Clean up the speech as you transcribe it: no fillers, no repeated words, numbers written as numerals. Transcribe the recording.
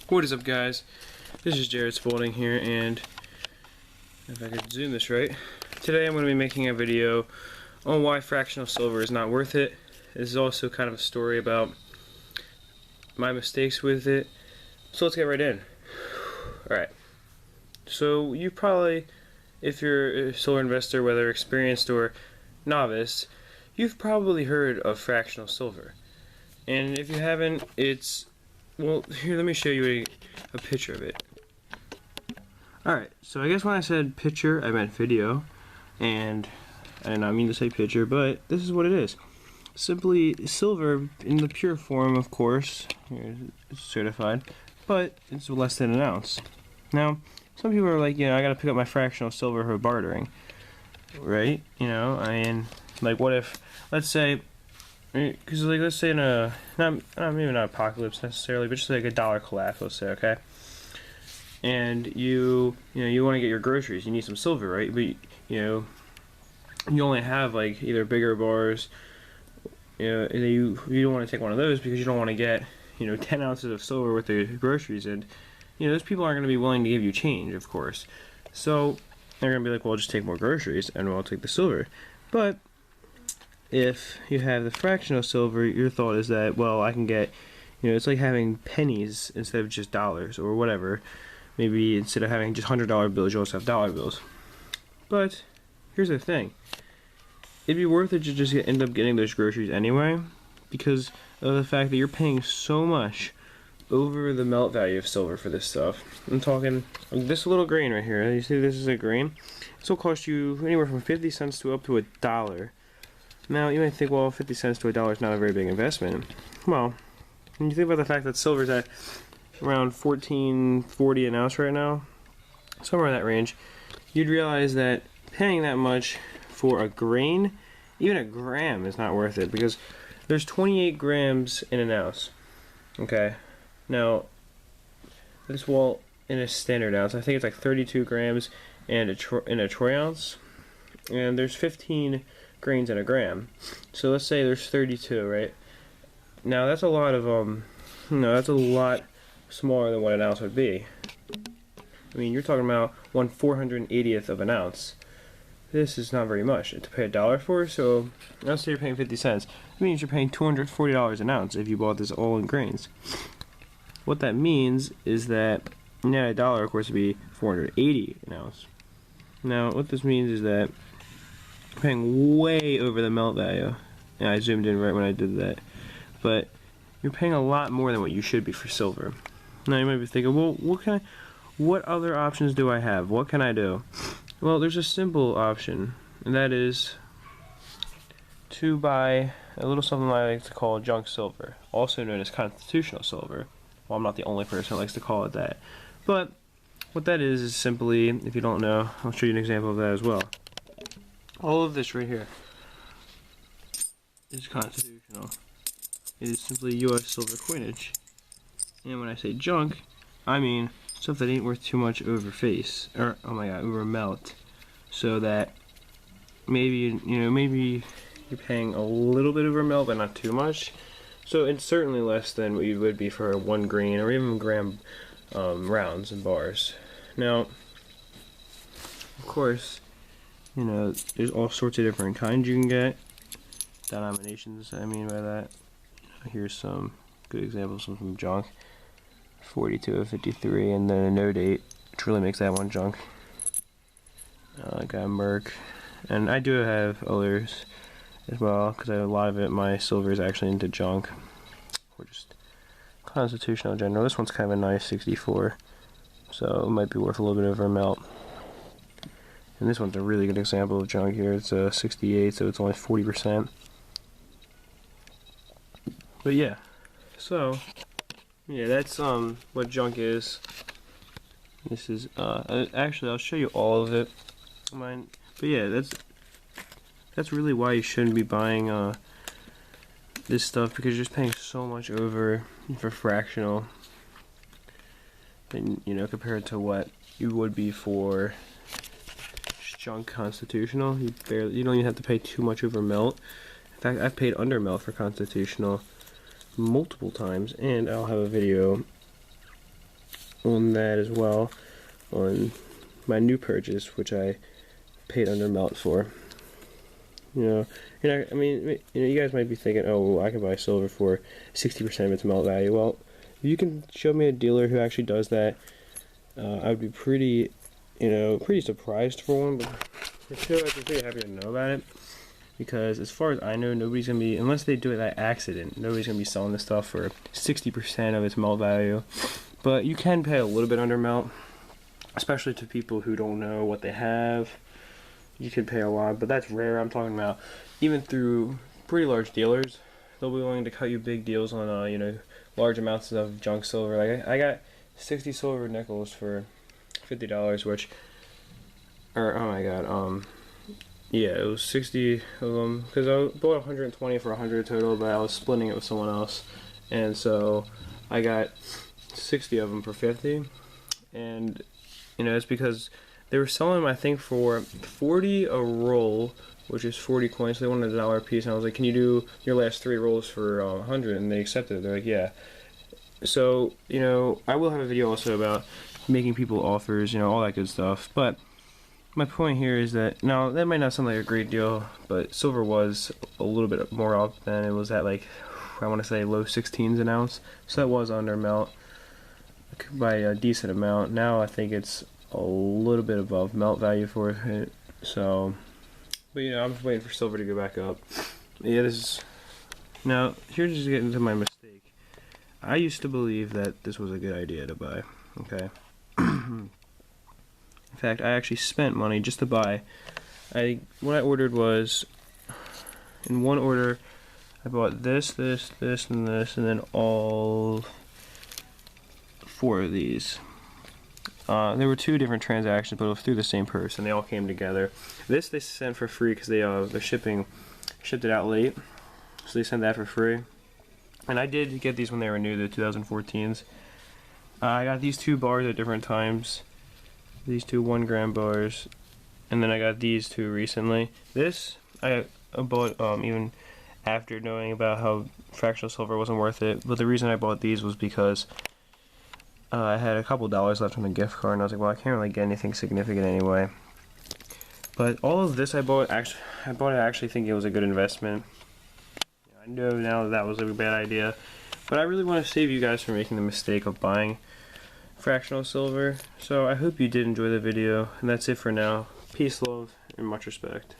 What is up, guys? This is Jared Spalding here, and if I could zoom this right, today I'm going to be making a video on why fractional silver is not worth it. This is also kind of a story about my mistakes with it. So let's get right in. Alright, so you probably, if you're a silver investor, whether experienced or novice, you've probably heard of fractional silver. And if you haven't, well, here, let me show you a picture of it. Alright, so I guess when I said picture, I meant video, and I did not mean to say picture, but this is what it is. Simply silver in the pure form, of course. Here, it's certified, but it's less than an ounce. Now, some people are like, I gotta pick up my fractional silver for bartering, right? Like, what if, let's say, because like, let's say in a maybe not apocalypse necessarily, but just like a dollar collapse, let's say, okay, and you want to get your groceries, you need some silver, right? But you only have like either bigger bars, you don't want to take one of those because you don't want to get 10 ounces of silver with the groceries, and those people aren't going to be willing to give you change, of course. So they're going to be like, well, just take more groceries and we'll take the silver. But if you have the fractional silver, your thought is that, well, I can get, it's like having pennies instead of just dollars or whatever. Maybe instead of having just $100 bills, you also have dollar bills. But here's the thing. It'd be worth it to just end up getting those groceries anyway, because of the fact that you're paying so much over the melt value of silver for this stuff. I'm talking this little grain right here. You see this is a grain? This will cost you anywhere from 50 cents to up to $1. Now, you might think, well, 50 cents to $1 is not a very big investment. Well, when you think about the fact that silver's at around $14.40 an ounce right now, somewhere in that range, you'd realize that paying that much for a grain, even a gram, is not worth it, because there's 28 grams in an ounce. Okay, now, this will, in a standard ounce, I think it's like 32 grams in a troy ounce, and there's 15 grains in a gram. So let's say there's 32, right? Now that's a lot of that's a lot smaller than what an ounce would be. I mean, you're talking about 1/480th of an ounce. This is not very much to pay $1 for. So let's say you're paying 50 cents. It means you're paying $240 an ounce if you bought this all in grains. What that means is that $1, of course, would be $480 an ounce. Now, what this means is that paying way over the melt value. Yeah, I zoomed in right when I did that. But you're paying a lot more than what you should be for silver. Now you might be thinking, well, what other options do I have? What can I do? Well, there's a simple option, and that is to buy a little something I like to call junk silver, also known as constitutional silver. Well, I'm not the only person that likes to call it that. But what that is simply, if you don't know, I'll show you an example of that as well. All of this right here is constitutional. It is simply U.S. silver coinage. And when I say junk, I mean stuff that ain't worth too much over face, or over melt. So that maybe maybe you're paying a little bit over melt, but not too much. So it's certainly less than what you would be for 1 grain or even gram rounds and bars. Now, of course, there's all sorts of different kinds you can get. Denominations, I mean by that. Here's some good examples from junk. 42 of 53, and then a no date, which really makes that one junk. Like a Merc. And I do have others as well, because a lot of my silver is actually into junk. Or just constitutional in general. This one's kind of a nice 64, so it might be worth a little bit over a melt. And this one's a really good example of junk here. It's a 68, so it's only 40%. But yeah, so yeah, that's what junk is. This is actually, I'll show you all of it. But yeah, that's really why you shouldn't be buying this stuff, because you're just paying so much over for fractional, and compared to what you would be for junk constitutional. You don't even have to pay too much over melt. In fact, I've paid under melt for constitutional multiple times, and I'll have a video on that as well, on my new purchase, which I paid under melt for. I mean, you guys might be thinking, oh, well, I can buy silver for 60% of its melt value. Well, if you can show me a dealer who actually does that, I would be pretty surprised for one, but for sure I'd be pretty happy to know about it. Because as far as I know, nobody's going to be, unless they do it by accident, nobody's going to be selling this stuff for 60% of its melt value. But you can pay a little bit under melt, especially to people who don't know what they have. You can pay a lot, but that's rare. I'm talking about even through pretty large dealers, they'll be willing to cut you big deals on, large amounts of junk silver. Like I got 60 silver nickels for $50, which, or oh my god, yeah, it was 60 of them, because I bought 120 for 100 total, but I was splitting it with someone else, and so I got 60 of them for 50, and it's because they were selling them, I think, for 40 a roll, which is 40 coins. So they wanted $1 a piece, and I was like, can you do your last 3 rolls for 100? And they accepted it. They're like, yeah. So I will have a video also about making people offers, all that good stuff, but my point here is that, now, that might not sound like a great deal, but silver was a little bit more up than it was at, like, I want to say low 16s an ounce, so that was under melt by a decent amount. Now I think it's a little bit above melt value for it, so, but I'm just waiting for silver to go back up. Yeah, now, here's just getting into my mistake. I used to believe that this was a good idea to buy, okay? In fact, I actually spent money just to buy. What I ordered was, in one order, I bought this, and this, and then all 4 of these. There were 2 different transactions, but it was through the same person. They all came together. This they sent for free because the shipping shipped it out late, so they sent that for free. And I did get these when they were new, the 2014s. I got these 2 bars at different times. These 2 1-gram bars, and then I got these 2 recently. This I bought even after knowing about how fractional silver wasn't worth it, but the reason I bought these was because I had a couple dollars left on a gift card, and I was like, well, I can't really get anything significant anyway. But all of this I bought it actually thinking it was a good investment. I know now that was a bad idea, but I really want to save you guys from making the mistake of buying fractional silver. So I hope you did enjoy the video, and that's it for now. Peace, love, and much respect.